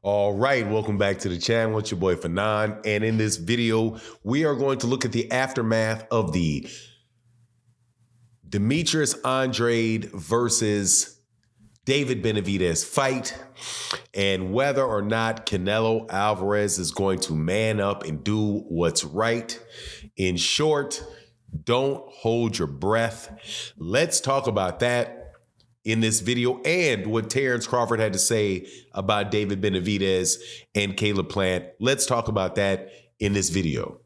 All right, welcome back to the channel. It's your boy Fanon, and in this video, we are going to look at the aftermath of the Demetrius Andrade versus David Benavidez fight, and whether or not Canelo Alvarez is going to man up and do what's right. In short, don't hold your breath. Let's talk about that in this video and what Terrence Crawford had to say about David Benavidez and Caleb Plant. Let's talk about that in this video.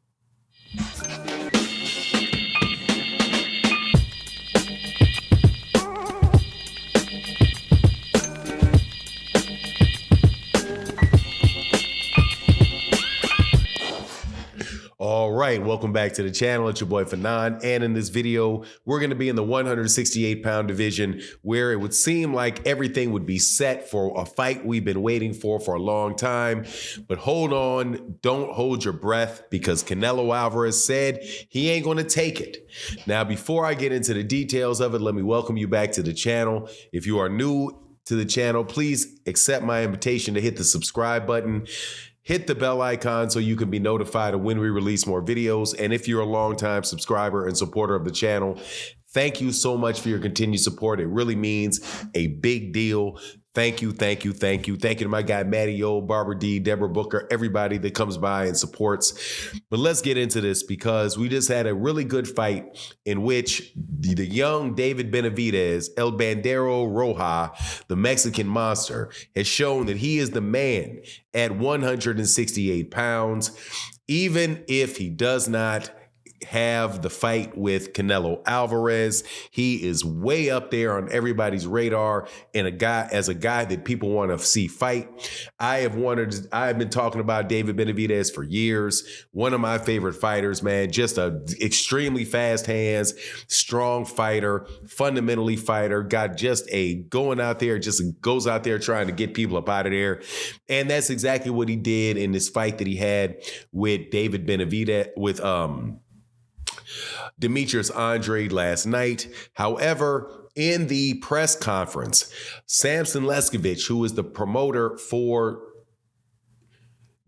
All right, welcome back to the channel. It's your boy Fanon, and in this video, we're going to be in the 168-pound division, where it would seem like everything would be set for a fight we've been waiting for a long time. But hold on, don't hold your breath, because Canelo Alvarez said he ain't going to take it. Now, before I get into the details of it, let me welcome you back to the channel. If you are new to the channel, please accept my invitation to hit the subscribe button. Hit the bell icon so you can be notified of when we release more videos. And if you're a longtime subscriber and supporter of the channel, thank you so much for your continued support. It really means a big deal. Thank you, thank you, thank you. Thank you to my guy, Matty O, Barbara D, Deborah Booker, everybody that comes by and supports. But let's get into this, because we just had a really good fight in which the young David Benavidez, El Bandero Roja, the Mexican monster, has shown that he is the man at 168 pounds. Even if he does not have the fight with Canelo Alvarez, he is way up there on everybody's radar, and a guy that people want to see fight. I've been talking about David Benavidez for years. One of my favorite fighters, man. Just a extremely fast hands, strong fighter, fundamentally fighter. Got just a going out there, just goes out there trying to get people up out of there. And that's exactly what he did in this fight that he had with David Benavidez, with Demetrius Andrade last night. However, in the press conference, Samson Leskovich, who is the promoter for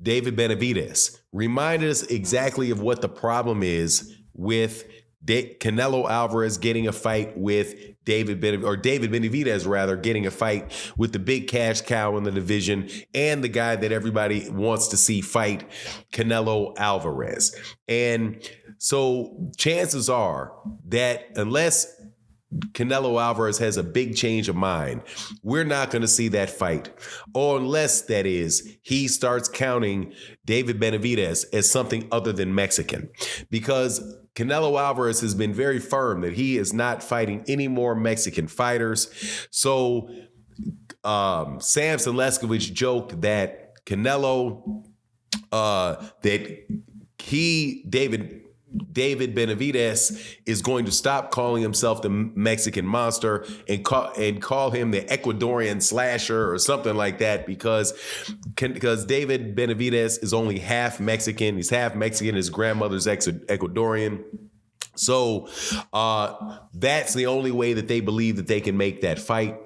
David Benavidez, reminded us exactly of what the problem is with Canelo Alvarez getting a fight with David Benavidez rather, getting a fight with the big cash cow in the division and the guy that everybody wants to see fight, Canelo Alvarez. And so chances are that unless Canelo Alvarez has a big change of mind, we're not going to see that fight, or unless, that is, he starts counting David Benavidez as something other than Mexican, because Canelo Alvarez has been very firm that he is not fighting any more Mexican fighters. So Samson Leskovich joked that David Benavidez is going to stop calling himself the Mexican monster and call him the Ecuadorian slasher or something like that, because David Benavidez is only half Mexican. He's half Mexican. His grandmother's Ecuadorian. So that's the only way that they believe that they can make that fight.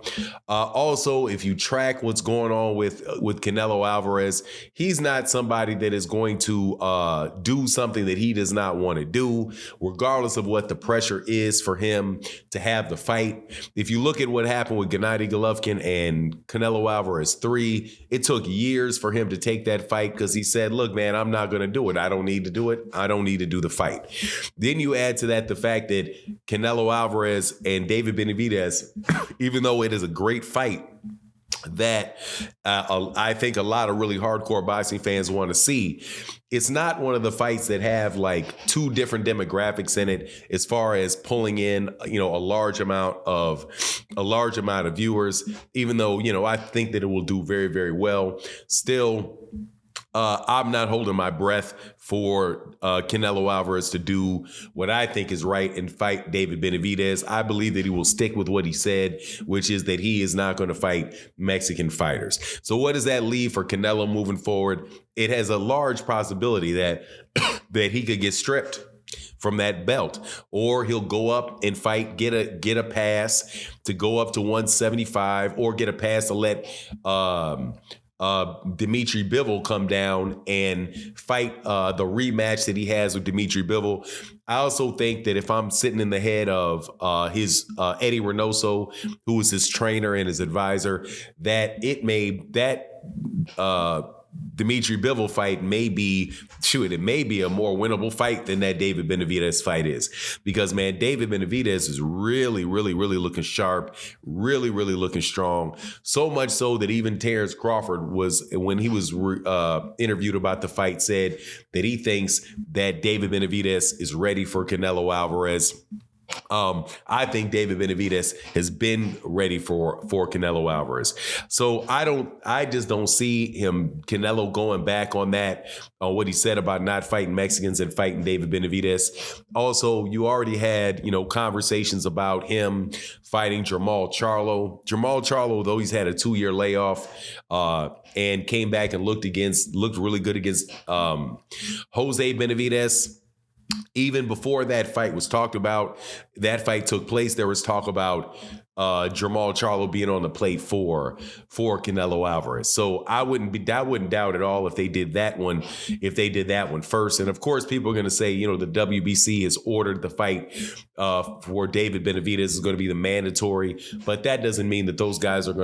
Also, if you track what's going on with Canelo Alvarez, he's not somebody that is going to do something that he does not want to do, regardless of what the pressure is for him to have the fight. If you look at what happened with Gennady Golovkin and Canelo Alvarez 3, it took years for him to take that fight, because he said, look, man, I'm not going to do it. I don't need to do it. I don't need to do the fight. Then you add to that the fact that Canelo Alvarez and David Benavidez, even though it is a great fight that I think a lot of really hardcore boxing fans want to see, it's not one of the fights that have like two different demographics in it as far as pulling in, a large amount of viewers. Even though, I think that it will do very, very well. Still, I'm not holding my breath for Canelo Alvarez to do what I think is right and fight David Benavidez. I believe that he will stick with what he said, which is that he is not going to fight Mexican fighters. So what does that leave for Canelo moving forward? It has a large possibility that he could get stripped from that belt, or he'll go up and fight, get a pass to go up to 175, or get a pass to let Dimitri Bivol come down and fight the rematch that he has with Dimitri Bivol. I also think that if I'm sitting in the head of his Eddie Reynoso, who is his trainer and his advisor, that Dimitri Bivol fight may be a more winnable fight than that David Benavidez fight is. Because, man, David Benavidez is really, really, really looking sharp, really, really looking strong. So much so that even Terrence Crawford when he was interviewed about the fight, said that he thinks that David Benavidez is ready for Canelo Alvarez. I think David Benavidez has been ready for Canelo Alvarez. So I just don't see Canelo going back on what he said about not fighting Mexicans and fighting David Benavidez. Also, you already had, conversations about him fighting Jermall Charlo. Jermall Charlo, though he's had a 2-year layoff, and came back and looked really good against Jose Benavidez. Even before that fight was talked about, that fight took place, there was talk about Jermall Charlo being on the plate for Canelo Alvarez. So I wouldn't doubt at all if they did that one first. And of course, people are going to say, the WBC has ordered the fight for David Benavidez is going to be the mandatory, but that doesn't mean that those guys are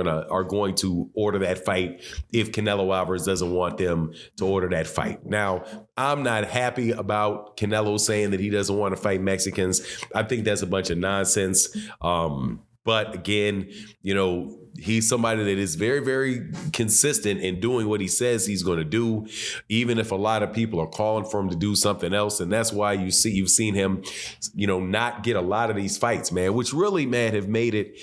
going to order that fight if Canelo Alvarez doesn't want them to order that fight. Now, I'm not happy about Canelo saying that he doesn't want to fight Mexicans. I think that's a bunch of nonsense. But again, he's somebody that is very, very consistent in doing what he says he's going to do, even if a lot of people are calling for him to do something else. And that's why you've seen him, not get a lot of these fights, man, which really, man, have made it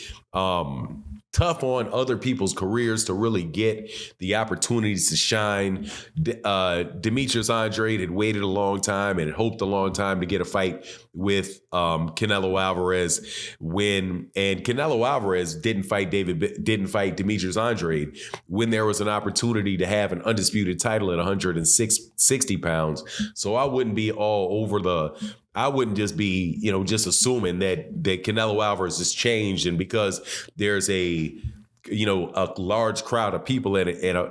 tough on other people's careers to really get the opportunities to shine. Demetrius Andrade had waited a long time and had hoped a long time to get a fight with Canelo Alvarez and Canelo Alvarez didn't fight Demetrius Andrade when there was an opportunity to have an undisputed title at 160 pounds. So I wouldn't be all over I wouldn't just be, just assuming that Canelo Alvarez has changed, and because there's a large crowd of people at an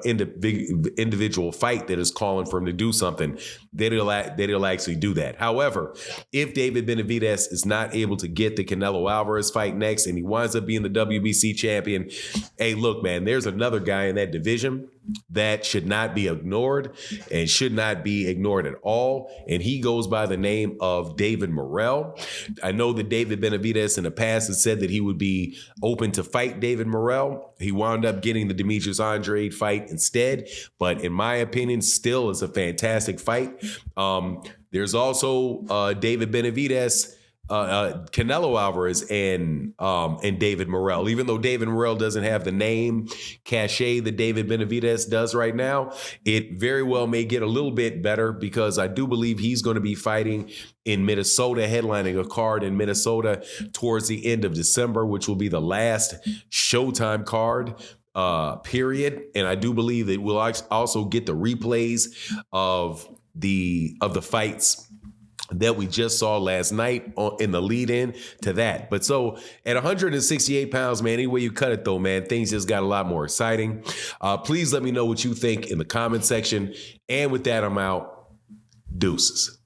individual fight that is calling for him to do something, that he'll actually do that. However, if David Benavidez is not able to get the Canelo Alvarez fight next and he winds up being the WBC champion, hey, look, man, there's another guy in that division that should not be ignored and should not be ignored at all. And he goes by the name of David Morrell. I know that David Benavidez in the past has said that he would be open to fight David Morrell. He wound up getting the Demetrius Andrade fight instead. But in my opinion, still is a fantastic fight. There's also David Benavidez, Canelo Alvarez and David Morrell. Even though David Morrell doesn't have the name cachet that David Benavidez does right now, it very well may get a little bit better, because I do believe he's going to be fighting in Minnesota, headlining a card in Minnesota towards the end of December, which will be the last Showtime card period. And I do believe that we'll also get the replays of the fights that we just saw last night in the lead-in to that. But so at 168 pounds, man, any way you cut it, though, man, things just got a lot more exciting. Please let me know what you think in the comment section. And with that, I'm out. Deuces.